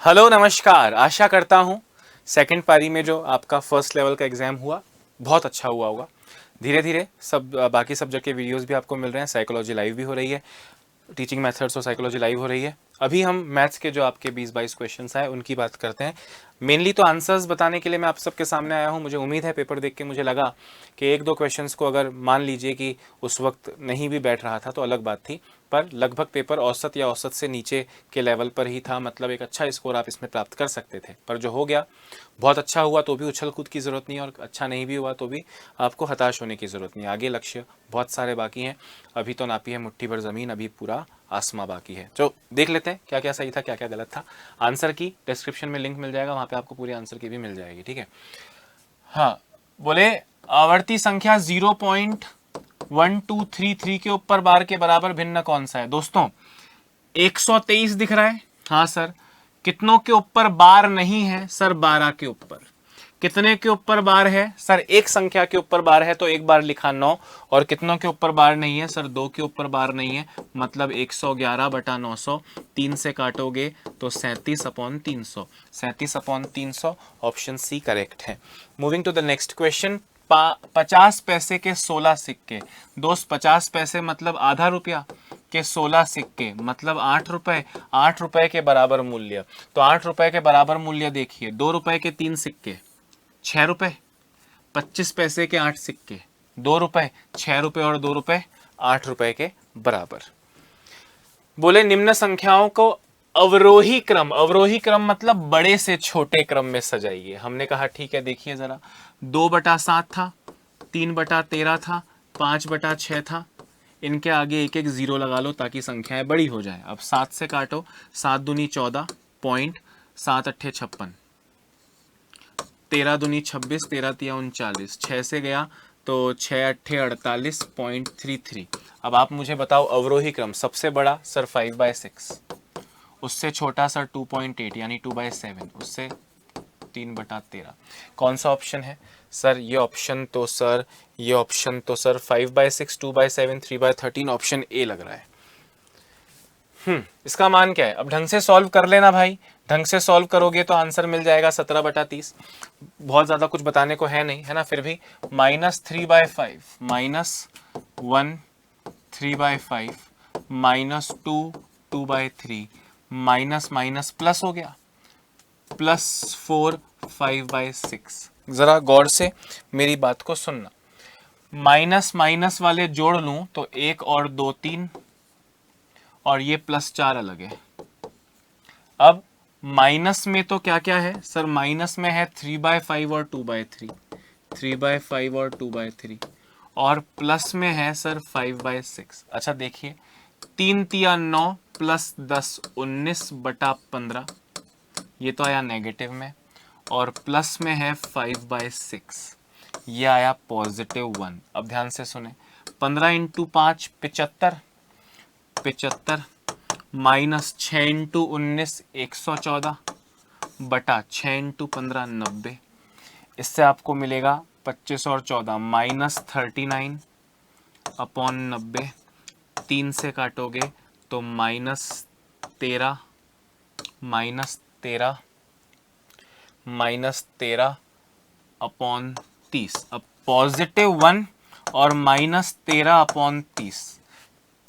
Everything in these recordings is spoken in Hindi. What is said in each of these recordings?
हेलो नमस्कार। आशा करता हूँ सेकंड पारी में जो आपका फर्स्ट लेवल का एग्ज़ाम हुआ बहुत अच्छा हुआ होगा। धीरे धीरे सब बाकी सब्जेक्ट के वीडियोस भी आपको मिल रहे हैं। साइकोलॉजी लाइव भी हो रही है, टीचिंग मेथड्स और साइकोलॉजी लाइव हो रही है। अभी हम मैथ्स के जो आपके 20-22 क्वेश्चंस आए उनकी बात करते हैं। मेनली तो आंसर्स बताने के लिए मैं आप सबके सामने आया हूँ। मुझे उम्मीद है पेपर देख के मुझे लगा कि एक दो क्वेश्चंस को अगर मान लीजिए कि उस वक्त नहीं भी बैठ रहा था तो अलग बात थी, पर लगभग पेपर औसत या औसत से नीचे के लेवल पर ही था। मतलब एक अच्छा स्कोर आप इसमें प्राप्त कर सकते थे, पर जो हो गया बहुत अच्छा हुआ तो भी उछल कूद की ज़रूरत नहीं, और अच्छा नहीं भी हुआ तो भी आपको हताश होने की ज़रूरत नहीं। आगे लक्ष्य बहुत सारे बाकी हैं। अभी तो नापी है मुट्ठी भर ज़मीन, अभी पूरा आसमां बाकी है। तो देख लेते हैं क्या क्या सही था, क्या क्या गलत था। आंसर की डिस्क्रिप्शन में लिंक मिल जाएगा, वहाँ पे आपको पूरी आंसर की भी मिल जाएगी। ठीक है। हाँ, बोले आवर्ती संख्या 0.1233 के ऊपर बार के बराबर भिन्न कौन सा है? दोस्तों 123 दिख रहा है। हाँ सर। कितनों के ऊपर बार नहीं है? सर 12 के ऊपर। कितने के ऊपर बार है? सर एक संख्या के ऊपर बार है तो एक बार लिखा 9। और कितनों के ऊपर बार नहीं है? सर 2 के ऊपर बार नहीं है, मतलब 111/900। 3 से काटोगे तो 37/300। 37/300 ऑप्शन सी करेक्ट है। Moving to the next question. 50 पैसे के 16 सिक्के। दोस्त 50 पैसे मतलब आधा रुपया के 16 सिक्के मतलब 8 रुपए। 8 रुपए के बराबर मूल्य, तो 8 रुपए के बराबर मूल्य देखिए। 2 रुपए के 3 सिक्के 6 रुपए। 25 पैसे के 8 सिक्के 2 रुपए। 6 रुपए और 2 रुपए 8 रुपए के बराबर। बोले निम्न संख्याओं को अवरोही क्रम, अवरोही क्रम मतलब बड़े से छोटे क्रम में सजाइए। हमने कहा ठीक है, देखिए जरा। 2/7 था, 3/13 था, 5/6 था। इनके आगे एक एक जीरो लगा लो ताकि संख्याएं बड़ी हो जाए। अब 7 से काटो, 7 दूनी 14 पॉइंट, 7 अट्ठे 56, 13 दूनी 26, 13 तिया 39, 6 से गया तो 6 अट्ठे 48.33। अब आप मुझे बताओ अवरोही क्रम सबसे बड़ा सर 5/6, उससे छोटा सर 2.8 यानी 2/7, उससे 3/13। कौन सा ऑप्शन है सर? ये ऑप्शन तो सर 5/6, 2/7, 3/13 ऑप्शन ए लग रहा है। इसका मान क्या है? अब ढंग से सॉल्व कर लेना भाई। ढंग से सॉल्व करोगे तो आंसर मिल जाएगा 17/30। बहुत ज़्यादा कुछ बताने को है नहीं, है ना? फिर भी -3/5 -1 3/5 -2 2/3 माइनस माइनस प्लस हो गया, +4 5/6। ज़रा गौर से मेरी बात को सुनना। माइनस माइनस वाले जोड़ लूँ तो 1 और 2 3, और ये +4 अलग है। अब माइनस में तो क्या क्या है सर? माइनस में है 3/5 और 2/3, 3/5 और 2/3, और प्लस में है सर 5/6। अच्छा देखिए, 3 तिया 9 +10 19/15, ये तो आया नेगेटिव में, और प्लस में है 5/6, ये आया +1। अब ध्यान से सुने। 15 × 5 75, 75 -6 × 19 114 बटा 6 × 15 90। इससे आपको मिलेगा 25 और 14 -39/90। 3 से काटोगे तो -13 -13/30। अब +1 और -13/30,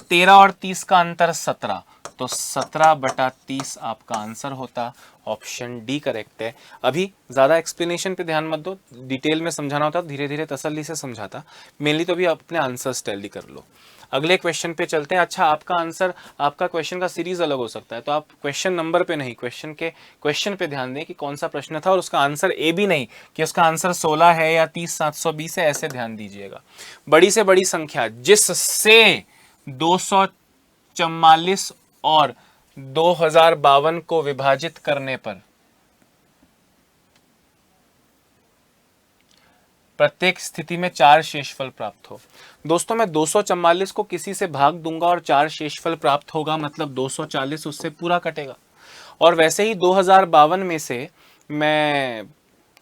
13 और 30 का अंतर 17, तो 17/30 आपका आंसर होता। ऑप्शन डी करेक्ट है। अभी ज़्यादा एक्सप्लेनेशन पे ध्यान मत दो, डिटेल में समझाना होता धीरे धीरे तसल्ली से समझाता। मेनली तो भी अपने आंसर्स टैली कर लो। अगले क्वेश्चन पे चलते हैं। अच्छा, आपका आंसर, आपका क्वेश्चन का सीरीज अलग हो सकता है, तो आप क्वेश्चन नंबर पे नहीं, क्वेश्चन पे ध्यान दें कि कौन सा प्रश्न था, और उसका आंसर ए भी नहीं कि उसका आंसर 16 है या 30 720 है, ऐसे ध्यान दीजिएगा। बड़ी से बड़ी संख्या जिससे 244 और 2052 को विभाजित करने पर प्रत्येक स्थिति में 4 शेषफल प्राप्त हो। दोस्तों मैं 244 को किसी से भाग दूंगा और 4 शेषफल प्राप्त होगा, मतलब 240 उससे पूरा कटेगा। और वैसे ही 2052 में से मैं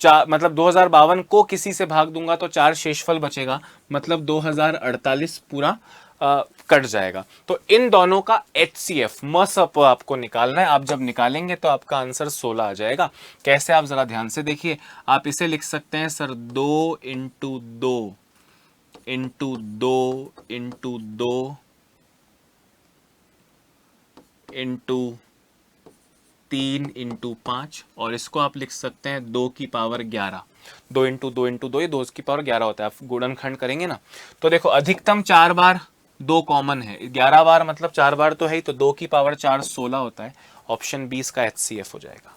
मतलब 2052 को किसी से भाग दूंगा तो 4 शेषफल बचेगा, मतलब 2048 पूरा कट जाएगा। तो इन दोनों का HCF मसप आपको निकालना है। आप जब निकालेंगे तो आपका आंसर 16 आ जाएगा। कैसे, आप जरा ध्यान से देखिए। आप इसे लिख सकते हैं sir 2 into 2 into 2 into 2 into 3 into 5, और इसको आप लिख सकते हैं 2 की पावर 11। 2 इंटू 2 इंटू 2, ये 2 की पावर 11 होता है। आप गुणनखंड करेंगे ना, तो देखो अधिकतम 4 बार, 2 कॉमन है, 11 बार मतलब 4 बार तो है ही, तो 2 की पावर 4 16 होता है। ऑप्शन 20 का HCF हो जाएगा।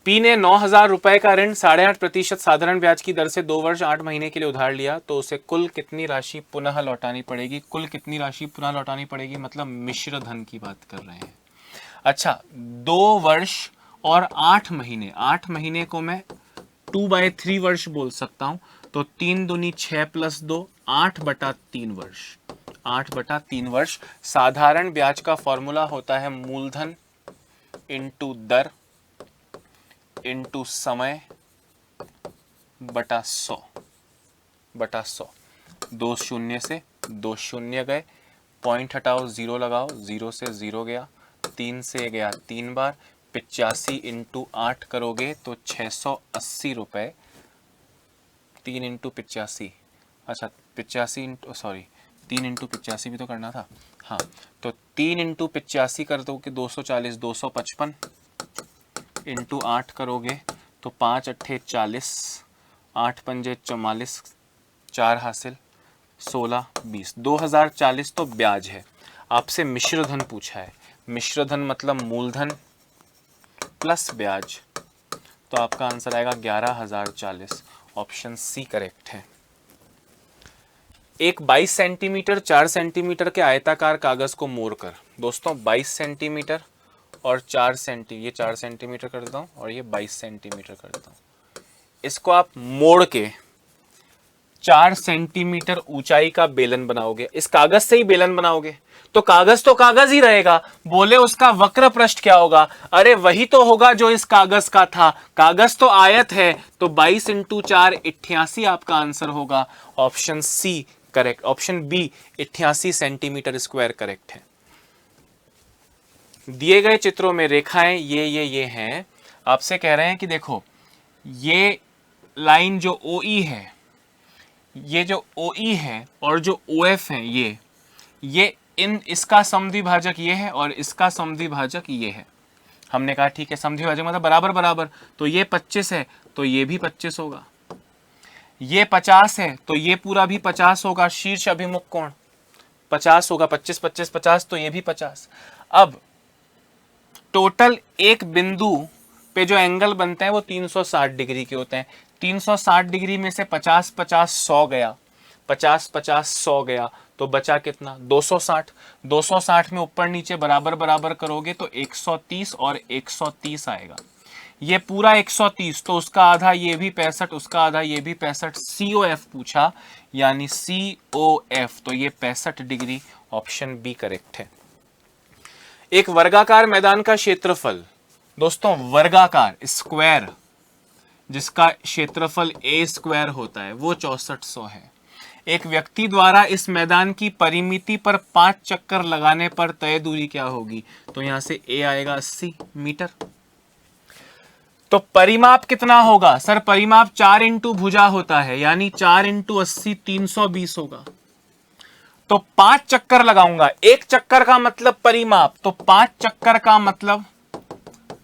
पी ने 9,000 रुपए का ऋण 8.5% साधारण ब्याज की दर से 2 वर्ष 8 महीने के लिए उधार लिया, तो उसे कुल कितनी राशि पुनः लौटानी पड़ेगी? कुल कितनी राशि पुनः लौटानी पड़ेगी मतलब मिश्र धन की बात कर रहे हैं। अच्छा, 2 वर्ष और 8 महीने, 8 महीने को मैं 2/3 वर्ष बोल सकता हूं, तो 3 दूनी 6 प्लस 2 8/3 वर्ष। 8/3 वर्ष। साधारण ब्याज का फॉर्मूला होता है मूलधन इंटू दर इंटू समय बटा 100। 2 शून्य से 2 शून्य गए, पॉइंट हटाओ, 0 लगाओ, 0 से 0 गया, 3 से गया 3 बार, 85 इंटू 8 करोगे तो 680 रुपए। 3 इंटू 85, अच्छा 85 इंटू, सॉरी 3 इंटू 85 भी तो करना था। हाँ, तो 3 इंटू 85 कर दो कि 240, 255 इंटू 8 करोगे तो 5 अट्ठे 40, 8 पंजे 44, 4 हासिल 16 20, 2040 तो ब्याज है। आपसे मिश्र धन पूछा है। मिश्र धन मतलब मूलधन प्लस ब्याज, तो आपका आंसर आएगा 11,040। ऑप्शन सी करेक्ट है। एक 22 सेंटीमीटर 4 सेंटीमीटर के आयताकार कागज को मोड़कर, दोस्तों 22 सेंटीमीटर और 4 सेंटीमीटर, ये 4 सेंटीमीटर कर देता हूँ और ये 22 सेंटीमीटर कर देता हूँ। इसको आप मोड़ के 4 सेंटीमीटर ऊंचाई का बेलन बनाओगे। इस कागज से ही बेलन बनाओगे तो कागज ही रहेगा। बोले उसका वक्र पृष्ठ क्या होगा? अरे वही तो होगा जो इस कागज का था। कागज तो आयत है, तो 22 इंटू 4 88 आपका आंसर होगा। Option C correct. Option B 88 centimetre square correct है। दिए गए चित्रों में रेखाएं ये हैं। आपसे कह रहे हैं कि देखो ये लाइन जो OE है, ये जो OE है और जो OF है, ये इसका समद्विभाजक ये है और इसका समद्विभाजक ये है। हमने कहा ठीक है, समद्विभाजक मतलब बराबर बराबर, तो ये 25 है तो ये भी 25 होगा, ये 50 है तो ये पूरा भी 50 होगा। शीर्ष अभिमुख कोण 50 होगा, 25 25 50, तो ये भी 50। अब टोटल एक बिंदु पे जो एंगल बनते हैं वो 360 डिग्री के होते हैं। 360 डिग्री में से 50 50 100 गया, 50 50 100 गया, तो बचा कितना? 260। 260 में ऊपर नीचे बराबर बराबर करोगे तो 130 और 130 आएगा। ये पूरा 130, तो उसका आधा ये भी 65, उसका आधा ये भी 65। COF पूछा, यानी COF, तो ये 65 डिग्री। ऑप्शन बी करेक्ट है। एक वर्गाकार मैदान का क्षेत्रफल, दोस्तों वर्गाकार स्क्वायर, जिसका क्षेत्रफल A² होता है, वो 6400 है। एक व्यक्ति द्वारा इस मैदान की परिमिति पर 5 चक्कर लगाने पर तय दूरी क्या होगी? तो यहां से A आएगा 80 मीटर। तो परिमाप कितना होगा? सर परिमाप 4 इंटू भुजा होता है, यानी 4 इंटू 80 320 होगा। तो 5 चक्कर लगाऊंगा, एक चक्कर का मतलब परिमाप, तो 5 चक्कर का मतलब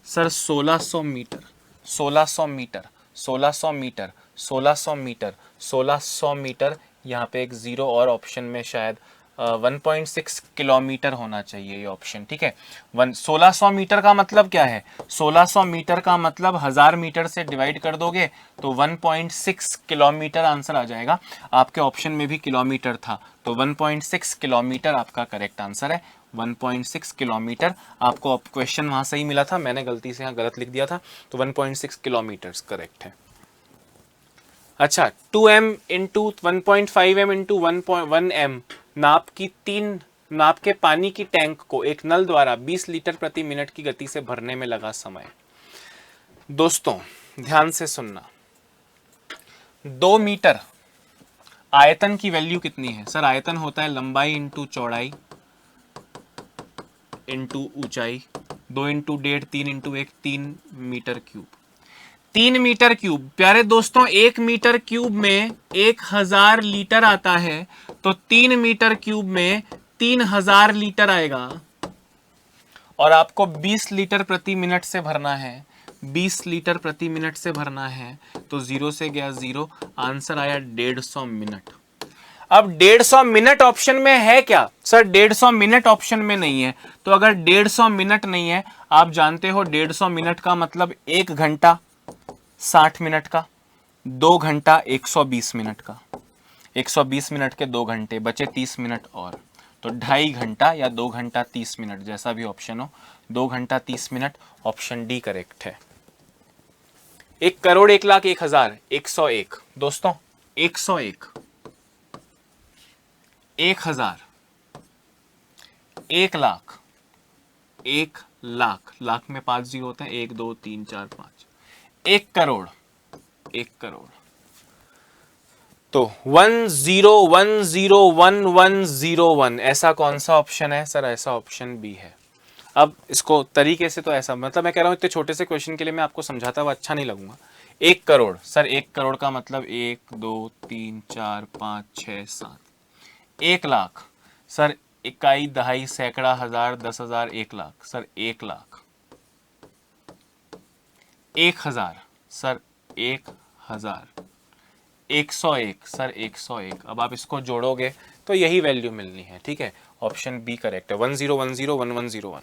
sir 1600 metre. 1600 metre, 1600 metre, 1600 metre, 1600 metre. यहाँ पे एक 0 और ऑप्शन में शायद 1.6 किलोमीटर होना चाहिए ये ऑप्शन, ठीक है। 1600 मीटर का मतलब क्या है? 1600 मीटर का मतलब 1000 मीटर से डिवाइड कर दोगे तो 1.6 किलोमीटर आंसर आ जाएगा। आपके ऑप्शन में भी किलोमीटर था, तो 1.6 किलोमीटर आपका करेक्ट आंसर है। 1.6 किलोमीटर आपको क्वेश्चन वहां सही मिला था, मैंने गलती से यहाँ गलत लिख दिया था, तो 1.6 किलोमीटर करेक्ट है। अच्छा, 2m into 1.5m into 1m नाप के पानी की टैंक को एक नल द्वारा 20 लीटर प्रति मिनट की गति से भरने में लगा समय। दोस्तों ध्यान से सुनना, 2 मीटर आयतन की वैल्यू कितनी है सर? आयतन होता है लंबाई इंटू चौड़ाई इंटू ऊंचाई, 2 into 1.5, 3 into 1, 3 metre cube. 3 metre cube. प्यारे दोस्तों 1 मीटर क्यूब में 1000 लीटर आता है, तो 3 मीटर क्यूब में 3000 लीटर आएगा, और आपको 20 लीटर प्रति मिनट से भरना है, 20 लीटर प्रति मिनट से भरना है, तो 0 से गया 0, आंसर आया 150 मिनट। अब 150 मिनट ऑप्शन में है क्या सर? 150 मिनट ऑप्शन में नहीं है, तो अगर 150 मिनट नहीं है, आप जानते हो 150 मिनट का मतलब 1 घंटा 60 मिनट का, 2 घंटा 120 मिनट का, 120 मिनट के 2 घंटे बचे 30 मिनट और, तो 2.5 घंटा या 2 घंटा 30 मिनट, जैसा भी ऑप्शन हो, 2 घंटा 30 मिनट, ऑप्शन डी करेक्ट है। 1 करोड़ 1 लाख 1,000 101 दोस्तों, 101, 1000, 1 लाख, 1 लाख, लाख में 5 जीरो होते हैं, 1 2 3 4 5, 1 करोड़, 1 करोड़, तो 101101 ऐसा कौन सा ऑप्शन है सर? ऐसा ऑप्शन बी है। अब इसको तरीके से तो ऐसा, मतलब मैं कह रहा हूं इतने छोटे से क्वेश्चन के लिए मैं आपको समझाता हुआ अच्छा नहीं लगूंगा। 1 करोड़ सर, 1 करोड़ का मतलब 1 2 3 4 5 6 7। 1 लाख सर, इकाई दहाई सैकड़ा हजार 10,000 1 lakh sir, 1 lakh. 1000 sir, 1000। 101 sir, 101। अब आप इसको जोड़ोगे तो यही वैल्यू मिलनी है, ठीक है, ऑप्शन बी करेक्ट है, 10101101।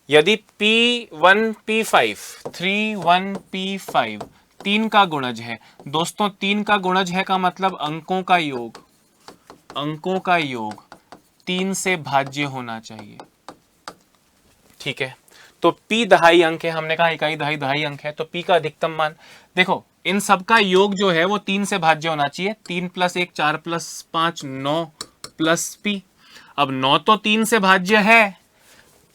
यदि P1 P5 31 P5 3 का गुणज है दोस्तों, 3 का गुणज है का मतलब अंकों का योग, अंकों का योग 3 से भाज्य होना चाहिए, ठीक है। तो P दहाई अंक है, हमने कहा इकाई दहाई दहाई अंक है, तो P का अधिकतम मान देखो, इन सब का योग जो है वो 3 से भाज्य होना चाहिए। 3 + 1 4 + 5 9 प्लस P। अब 9 तो 3 से भाज्य है,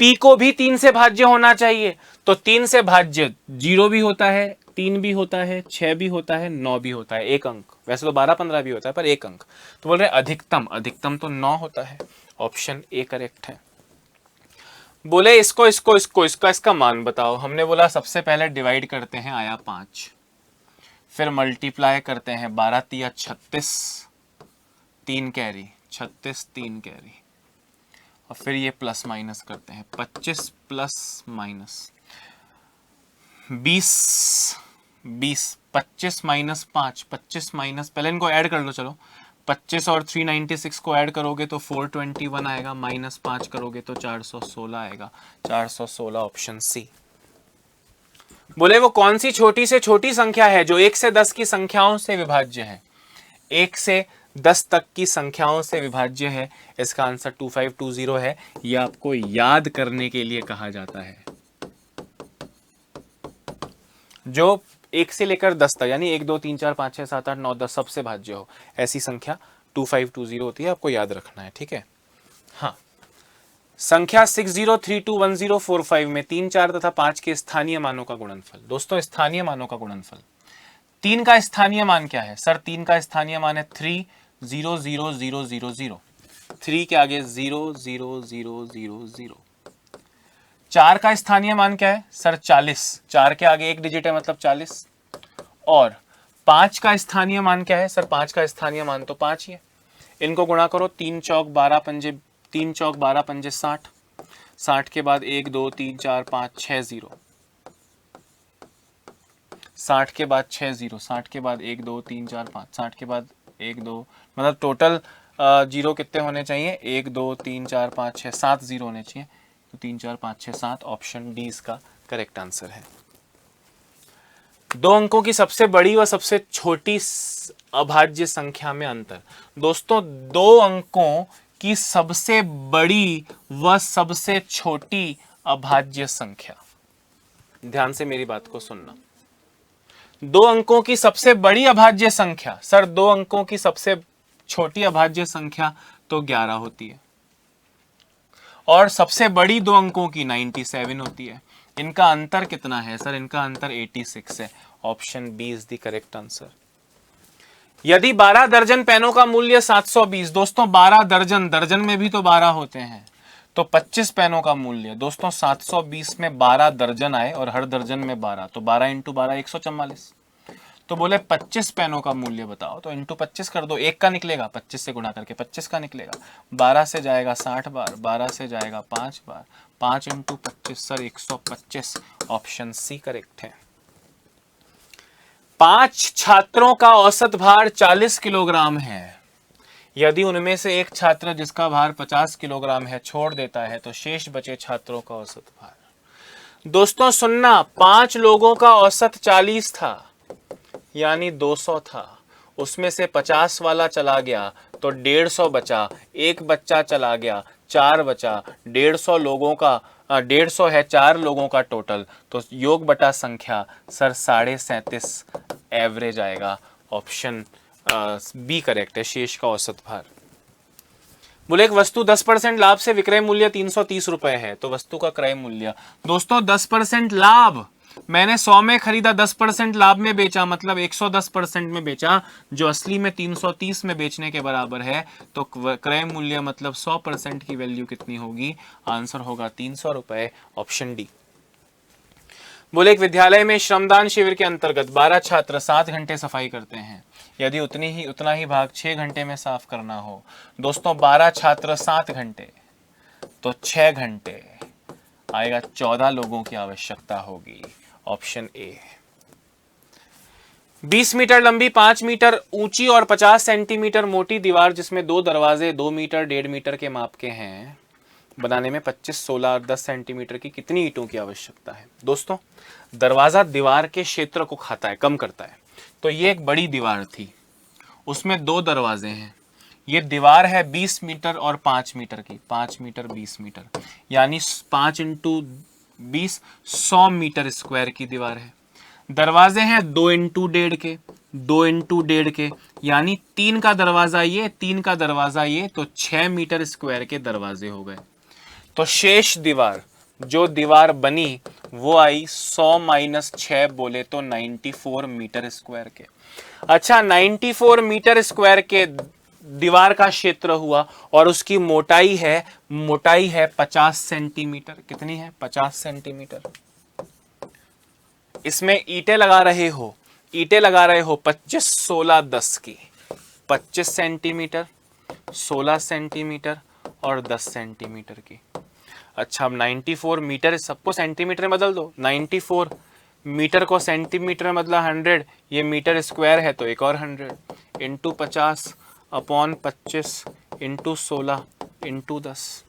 P को भी 3 से भाज्य होना चाहिए, तो 3 से भाज्य 0 भी होता है, 3 भी होता है, 6 भी होता है, 9 भी होता है, 1 अंक। वैसे तो 12 15 भी होता है, पर 1 अंक। तो बोल रहे अधिकतम, अधिकतम तो 9 होता है, ऑप्शन ए करेक्ट है। बोले इसको इसको इसको इसका इसका मान बताओ। हमने बोला सबसे पहले डिवाइड करते हैं, आया 5, फिर मल्टीप्लाई करते हैं 12 × 36 3 कैरी 36 3 कैरी, और फिर ये प्लस माइनस करते हैं 25 प्लस माइनस 20 20 25 माइनस 5 25 माइनस, पहले इनको ऐड कर लो, चलो 25 और 396 को ऐड करोगे तो 421 आएगा, माइनस 5 करोगे तो 416 आएगा, 416 ऑप्शन सी। बोले वो कौन सी छोटी से छोटी संख्या है जो 1 से 10 की संख्याओं से विभाज्य है? 1 से 10 तक की संख्याओं से विभाज्य है। इसका आंसर 2520 है। यह आपको याद करने के लिए कहा जाता है। जो 1 से लेकर 10 तक, यानी 1 2 3 4 5 6 7 8 9 10 सबसे भाज्य हो, ऐसी संख्या 2520 होती है। आपको याद रखना है, ठीक है। हाँ, संख्या 60321045 में 3 4 तथा 5 के स्थानीय मानों का गुणनफल। दोस्तों स्थानीय मानों का गुणनफल, 3 का स्थानीय मान क्या है सर? 3 का स्थानीय मान है 300000, 3 के आगे 00000। 4 का स्थानीय मान क्या है सर? 40, 4 के आगे एक डिजिट है मतलब 40। और 5 का स्थानीय मान क्या है सर? 5 का स्थानीय मान तो 5 ही है। इनको गुणा करो, 3 चौक 12 पंजे 3 चौक 12 पंजे 60, 60 के बाद 1 2 3 4 5 6 0, 60 के बाद 6 0, 60 के बाद 1 2 3 4 5, 60 के बाद 1 2, मतलब टोटल जीरो कितने होने चाहिए? 1 2 3 4 5 6 7 जीरो होने चाहिए। तो 3 4 5 6 7, ऑप्शन डी इसका करेक्ट आंसर है। 2 अंकों की सबसे बड़ी व सबसे छोटी अभाज्य संख्या में अंतर। दोस्तों 2 अंकों की सबसे बड़ी व सबसे छोटी अभाज्य संख्या, ध्यान से मेरी बात को सुनना। 2 अंकों की सबसे बड़ी अभाज्य संख्या सर, 2 अंकों की सबसे छोटी अभाज्य संख्या तो 11 होती है, और सबसे बड़ी 2 अंकों की 97 होती है। इनका अंतर कितना है सर? इनका अंतर 86 है। Option B is the correct answer. यदि 12 दर्जन पेनों का मूल्य 720, दोस्तों 12 दर्जन, दर्जन में भी तो 12 होते हैं, तो 25 पेनों का मूल्य दोस्तों 720 में 12 दर्जन आए और हर दर्जन में 12, तो 12 इंटू 12 144। तो बोले 25 पेनों का मूल्य बताओ, तो इंटू 25 कर दो, एक का निकलेगा, 25 से गुणा करके 25 का निकलेगा, 12 से जाएगा 60 बार, 12 से जाएगा 5 बार, 5 into 25 sir 125। Option C correct है। 5 छात्रों का औसत भार 40 किलोग्राम है। यदि उनमें से एक छात्र जिसका भार 50 किलोग्राम है छोड़ देता है तो शेष बचे छात्रों का औसत भार। दोस्तों सुनना, 5 लोगों का औसत 40 था यानी 200 था, उसमें से 50 वाला चला गया तो 150 बचा, एक बच्चा चला गया 4 बचा, 150 लोगों का 150 है 4 लोगों का टोटल, तो योग बटा संख्या सर 37.5 एवरेज आएगा। ऑप्शन बी करेक्ट है, शेष का औसत भार। बोले एक वस्तु 10% लाभ से विक्रय मूल्य 330 रुपए है, तो वस्तु का क्रय मूल्य दोस्तों 10% लाभ, मैंने 100 में खरीदा, 10% लाभ में बेचा, मतलब 110% में बेचा, जो असली में 330 में बेचने के बराबर है, तो क्रय मूल्य मतलब 100% की वैल्यू कितनी होगी? आंसर होगा 300 रुपए, ऑप्शन डी। बोले एक विद्यालय में श्रमदान शिविर के अंतर्गत 12 छात्र 7 घंटे सफाई करते हैं। यदि उतना ही भाग 6 घंटे में साफ करना हो, दोस्तों 12 छात्र 7 घंटे तो 6 घंटे आएगा, 14 लोगों की आवश्यकता होगी। Option A. 20 मीटर लंबी 5 मीटर ऊंची और 50 सेंटीमीटर मोटी दीवार जिसमें 2 दरवाजे 2 मीटर 1.5 मीटर के माप के हैं, बनाने में 25, 16 और 10 सेंटीमीटर की कितनी ईंटों की आवश्यकता है? दोस्तों दरवाजा दीवार के क्षेत्र को खाता है, कम करता है, तो ये एक बड़ी दीवार थी, उसमें 2 दरवाजे हैं, ये दीवार है 20 मीटर और 5 मीटर की, 5 मीटर 20 मीटर यानी 5 इंटू 20 100 मीटर स्क्वायर की दीवार है। दरवाजे हैं 2 इंटू 1.5 के, 2 इंटू 1.5 के यानी 3 का दरवाजा ये, 3 का दरवाजा ये, तो 6 मीटर स्क्वायर के दरवाजे हो गए। तो शेष दीवार, जो दीवार बनी वो आई 100 माइनस 6 बोले तो 94 मीटर स्क्वायर के। अच्छा 94 मीटर स्क्वायर के दीवार का क्षेत्र हुआ और उसकी मोटाई है 50 सेंटीमीटर। कितनी है? 50 सेंटीमीटर। इसमें ईंटें लगा रहे हो 25, 16, 10 की, 25 सेंटीमीटर, 16 सेंटीमीटर और 10 सेंटीमीटर की। अच्छा अब 94 मीटर, सबको सेंटीमीटर में बदल दो, 94 मीटर को सेंटीमीटर में बदला 100, ये मीटर स्क्वायर है तो एक और 100 इंटू 50 अपॉन 25 इंटू 16 इंटू 10।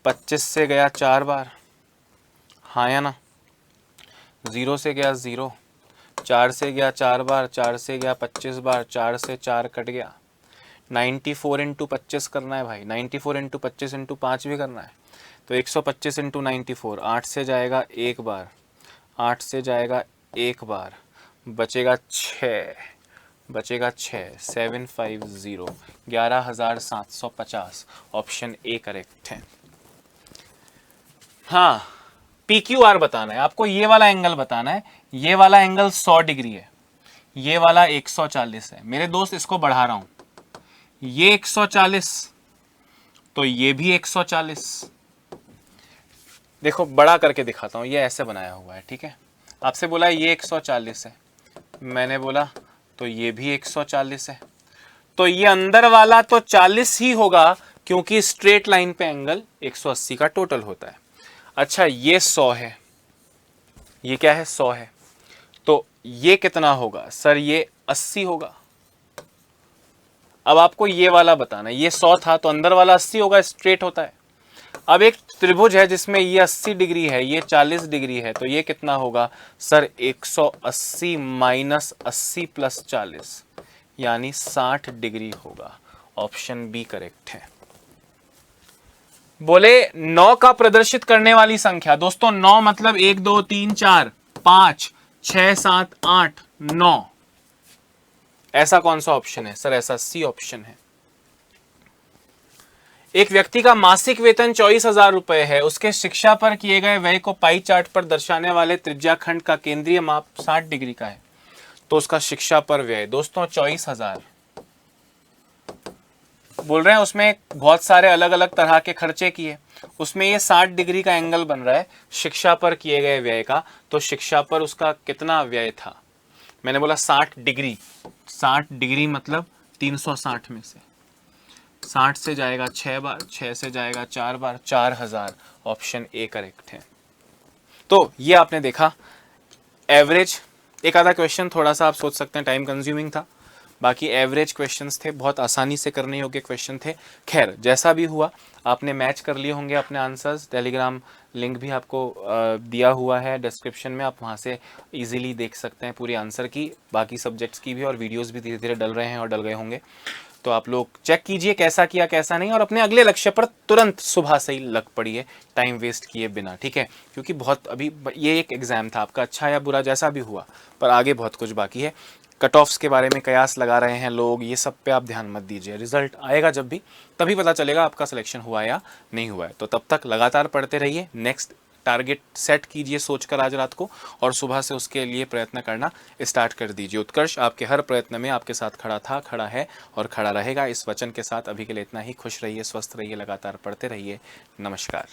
25 से गया 4 बार, हाँ या ना, 0 से गया 0, 4 से गया 4 बार, 4 से गया 25 बार, 4 से 4 कट गया। 94 इंटू 25 करना है भाई, 94 इंटू 25 इंटू 5 भी करना है, तो 125 इंटू 94, 8 से जाएगा 1 बार, 8 से जाएगा 1 बार, बचेगा 6, 750, 11,750। ऑप्शन ए करेक्ट है। हाँ PQR बताना है आपको, ये वाला एंगल बताना है, ये वाला एंगल 100 डिग्री है, ये वाला 140 है। मेरे दोस्त इसको बढ़ा रहा हूं, ये 140 तो ये भी 140। देखो बड़ा करके दिखाता हूं, ये ऐसे बनाया हुआ है, ठीक है। आपसे बोला ये 140 है, मैंने बोला तो ये भी 140 है, तो ये अंदर वाला तो 40 ही होगा क्योंकि स्ट्रेट लाइन पे एंगल 180 का टोटल होता है। अच्छा ये 100 है, ये क्या है 100 है, तो ये कितना होगा सर? ये 80 होगा। अब आपको ये वाला बताना है, ये 100 था तो अंदर वाला 80 होगा, स्ट्रेट होता है। अब एक त्रिभुज है जिसमें ये 80 डिग्री है, ये 40 डिग्री है, तो ये कितना होगा सर? 180 माइनस 80 प्लस 40 यानी 60 डिग्री होगा। ऑप्शन बी करेक्ट है। बोले 9 का प्रदर्शित करने वाली संख्या, दोस्तों 9 मतलब 1 2 3 4 5 6 7 8 9, ऐसा कौन सा ऑप्शन है सर? ऐसा सी ऑप्शन है। एक व्यक्ति का मासिक वेतन 24,000 रुपए है, उसके शिक्षा पर किए गए व्यय को पाई चार्ट पर दर्शाने वाले त्रिज्याखंड का केंद्रीय माप 60 डिग्री का है, तो उसका शिक्षा पर व्यय दोस्तों 24,000 बोल रहे हैं उसमें बहुत सारे अलग अलग तरह के खर्चे किए, उसमें ये 60 डिग्री का एंगल बन रहा है शिक्षा पर किए गए व्यय का, तो शिक्षा पर उसका कितना व्यय था? मैंने बोला 60 डिग्री, 60 डिग्री मतलब 360 में से 60 से जाएगा 6 बार, 6 से जाएगा 4 बार, 4000। ऑप्शन ए करेक्ट है। तो ये आपने देखा एवरेज। एक आधा क्वेश्चन थोड़ा सा आप सोच सकते हैं टाइम कंज्यूमिंग था, बाकी एवरेज क्वेश्चंस थे, बहुत आसानी से करने योग्य क्वेश्चन थे। खैर जैसा भी हुआ आपने मैच कर लिए होंगे अपने आंसर्स। टेलीग्राम लिंक भी आपको दिया हुआ है डिस्क्रिप्शन में, आप वहाँ से इजीली देख सकते हैं पूरी आंसर की, बाकी सब्जेक्ट्स की भी, और वीडियोस भी धीरे धीरे डल रहे हैं और डल गए होंगे। तो आप लोग चेक कीजिए कैसा किया कैसा नहीं, और अपने अगले लक्ष्य पर तुरंत सुबह से ही लग पड़िए, टाइम वेस्ट किए बिना, ठीक है? क्योंकि बहुत अभी ये एक एग्जाम था आपका, अच्छा या बुरा जैसा भी हुआ, पर आगे बहुत कुछ बाकी है। कट ऑफ्स के बारे में कयास लगा रहे हैं लोग, ये सब पे आप ध्यान मत दीजिए। रिजल्ट आएगा जब भी, तभी पता चलेगा आपका सिलेक्शन हुआ या नहीं हुआ है। तो तब तक लगातार पढ़ते रहिए, नेक्स्ट टारगेट सेट कीजिए सोचकर आज रात को, और सुबह से उसके लिए प्रयत्न करना स्टार्ट कर दीजिए। उत्कर्ष आपके हर प्रयत्न में आपके साथ खड़ा था, खड़ा है और खड़ा रहेगा, इस वचन के साथ अभी के लिए इतना ही। खुश रहिए, स्वस्थ रहिए, लगातार पढ़ते रहिए। नमस्कार।